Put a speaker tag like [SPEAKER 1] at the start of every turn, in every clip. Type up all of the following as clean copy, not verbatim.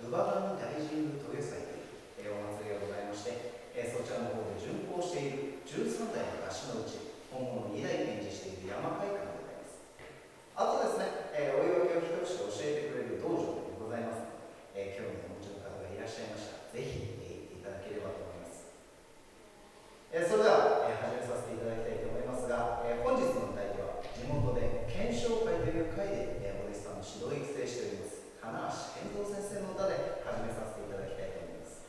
[SPEAKER 1] 乳母神大神宮渡下祭というお祭りがございまして、そちらの方で巡行している13代の出しのうち本物2代展示している山会館でございます。あとですね、お祝いを一口で教えてくれる道場でございますので、興味をお持ちの方がいらっしゃいましたらぜひ行っていただければと思います。それでは、始めさせていただきたいと思いますが、本日の歌い手は地元で検証会という会で、お弟子さんの指導育成しております金足健三先生の歌で始めさせていただきたいと思います。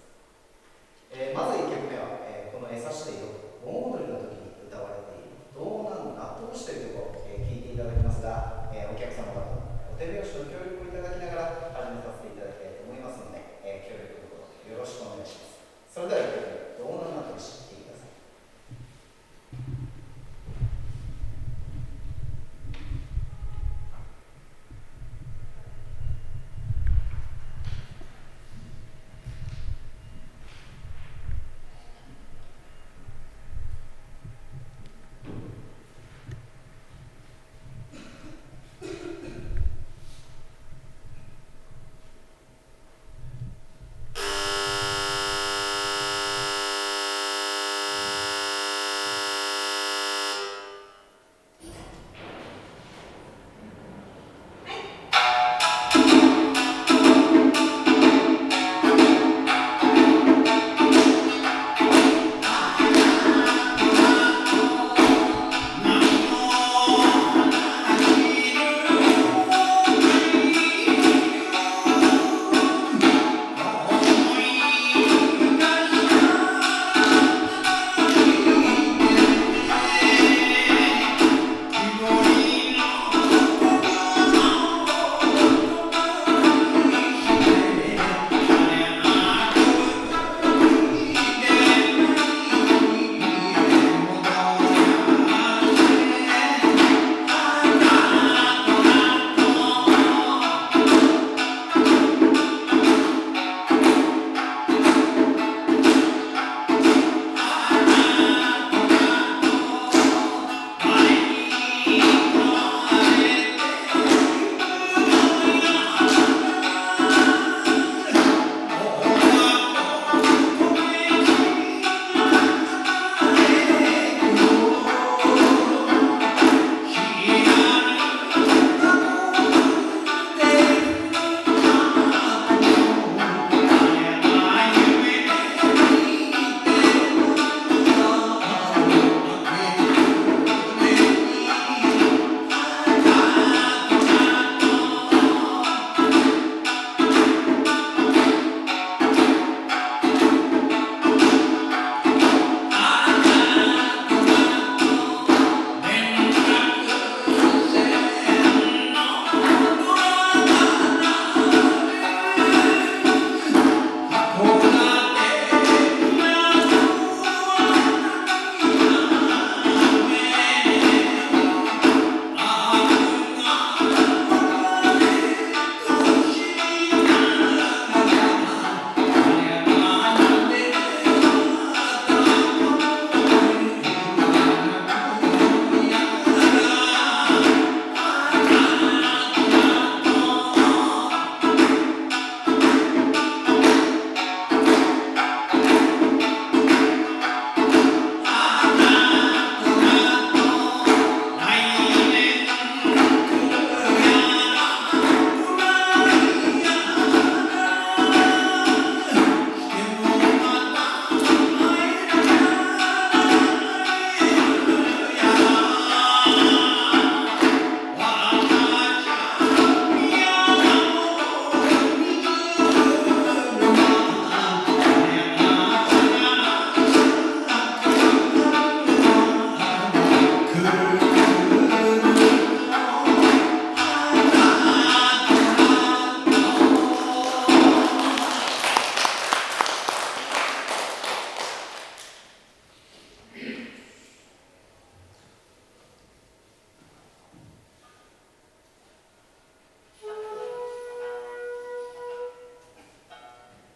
[SPEAKER 1] まず1曲目は、この江差でよく盆踊りの時に歌われている道南納豆節というところを、聴いていただきますが、お客様方のお手拍子の協力をいただきながら始めさせていただきたいと思いますので、協力のほどよろしくお願いします。それでは1曲目、道南納豆節聴いてください。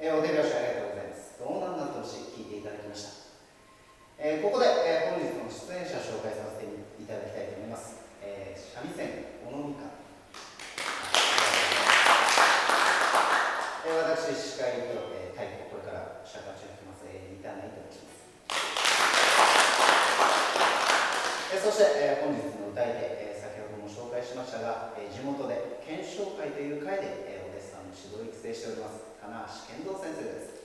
[SPEAKER 1] お手拍子ありがとうございます。道南納豆節聴いていただきました。ここで、本日の出演者紹介させていただきたいと思います。三味線小野美香、私しい司会と、タイプこれから尺八を弾きます、ギターの糸をします。そして、本日の歌い手、先ほども紹介しましたが、地元で検証会という会で、お弟子さんの指導を育成しております金橋健三先生です。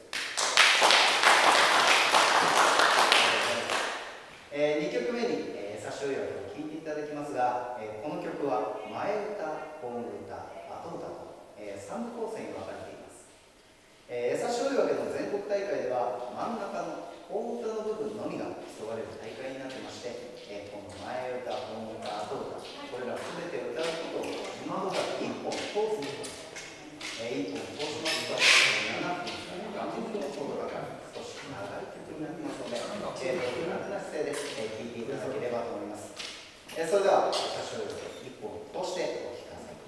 [SPEAKER 1] 2曲目に「差し追い分け」を聴いていただきますが、この曲は前歌、後歌、後歌と、3部構成に分かれています。差し追い分けの全国大会では真ん中の後歌の部分のみが競われる大会になってまして、この前歌、後歌、後歌、これら全てを歌うことを自分が1本通すにと、1本通しますと7分から8分のコードがかかる少し長い曲になってますので、楽な姿勢で聴いていただければと思います。それでは差し追い分け1本通してお聴きください。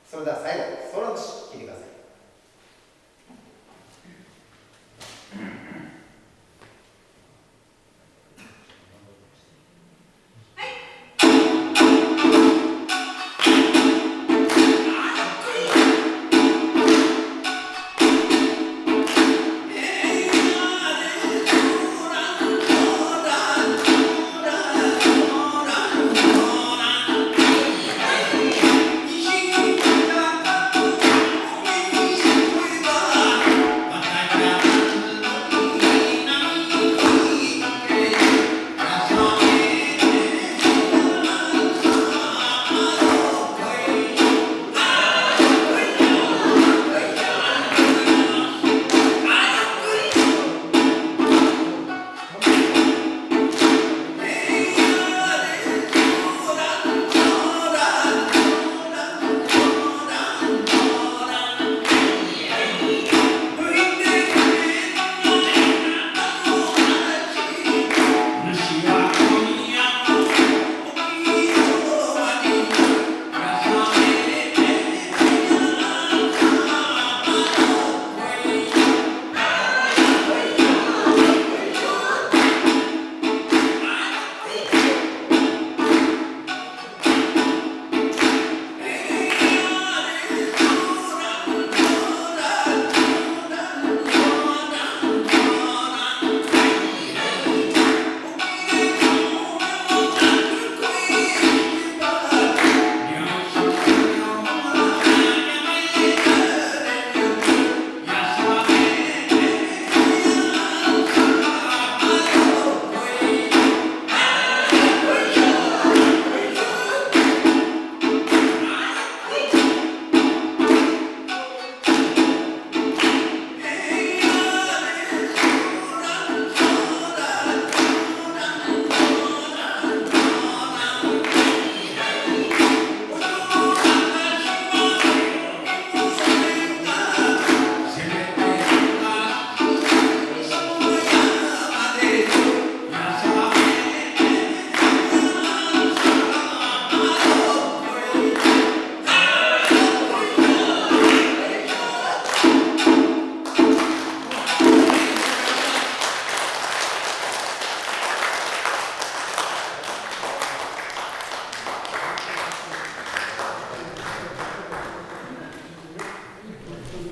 [SPEAKER 1] それでは最後、ソロ節聴いてください。